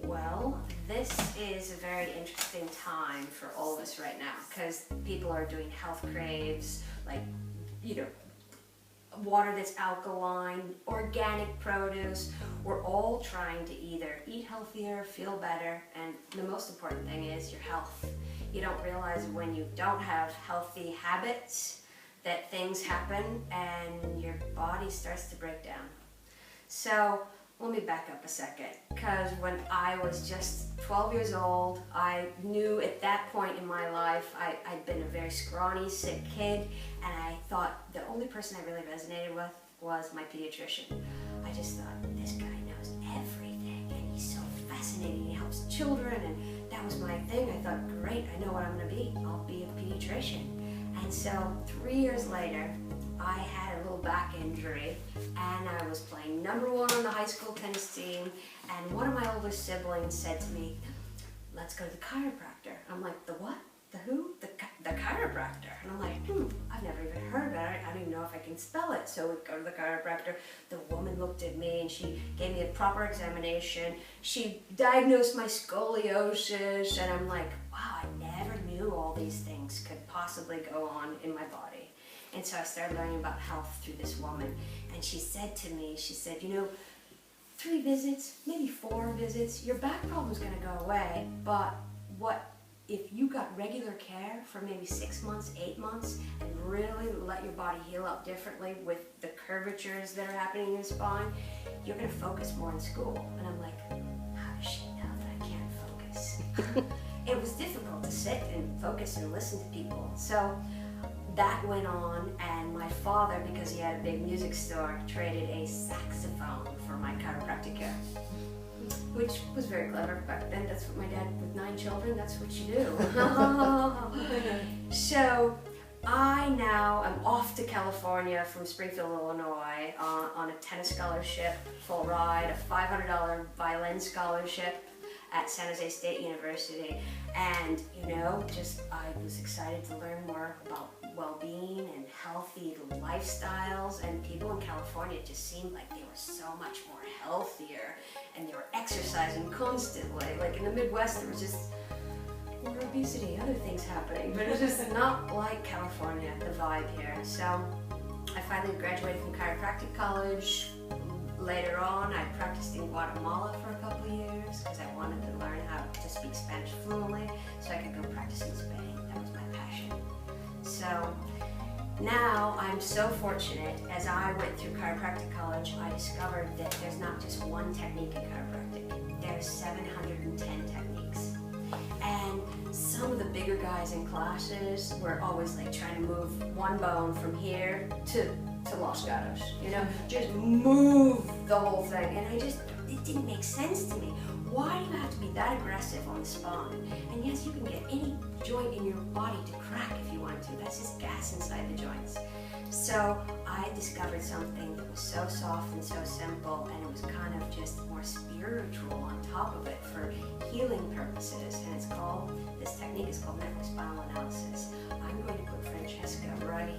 Well, this is a very interesting time for all of us right now because people are doing health craves, like, water that's alkaline, organic produce. We're all trying to either eat healthier, feel better, and the most important thing is your health. You don't realize when you don't have healthy habits that things happen and your body starts to break down. So let me back up a second, because when I was just 12 years old, I knew at that point in my life I'd been a very scrawny, sick kid, and I thought the only person I really resonated with was my pediatrician. I just thought, this guy knows everything, and he's so fascinating. He helps children, and that was my thing. I thought, great, I know what I'm going to be. I'll be a pediatrician. And so 3 years later, I had a little back injury, and I was playing number 1 on the high school tennis team, and one of my older siblings said to me, let's go to the chiropractor. I'm like, the what? The who? The chiropractor. And I'm like, I've never even heard of it. I don't even know if I can spell it. So we go to the chiropractor. The woman looked at me and she gave me a proper examination. She diagnosed my scoliosis, and I'm like, wow, I never knew all these things could possibly go on in my body. And so I started learning about health through this woman. And she said to me, 3 visits, maybe 4 visits, your back problem's gonna go away, but if you got regular care for maybe 6 months, 8 months, and really let your body heal up differently with the curvatures that are happening in your spine, you're gonna focus more in school. And I'm like, how does she know that I can't focus? It was difficult to sit and focus and listen to people. So that went on, and my father, because he had a big music store, traded a saxophone for my chiropractic care, which was very clever back then. That's what my dad, with 9 children, that's what you do. So I'm off to California from Springfield, Illinois, on a tennis scholarship, full ride, a $500 violin scholarship at San Jose State University. And I was excited to learn more about well-being and healthy lifestyles, and people in California just seemed like they were so much more healthier, and they were exercising constantly. Like in the Midwest, there was just more obesity, other things happening, but it was just not like California, the vibe here. So I finally graduated from chiropractic college. Later on, I practiced in Guatemala for a couple of years because I wanted to learn how to speak Spanish fluently so I could go practice in Spain. That was my passion. So now I'm so fortunate, as I went through chiropractic college, I discovered that there's not just one technique in chiropractic. There's 710 techniques. And some of the bigger guys in classes were always like trying to move one bone from here to Los Gatos, just move the whole thing. And it didn't make sense to me. Why do you have to be that aggressive on the spine? And yes, you can get any joint in your body to crack if you want to. That's just gas inside the joints. So I discovered something that was so soft and so simple, and it was kind of just more spiritual on top of it for healing purposes. And this technique is called network spinal analysis. I'm going to put Francesca right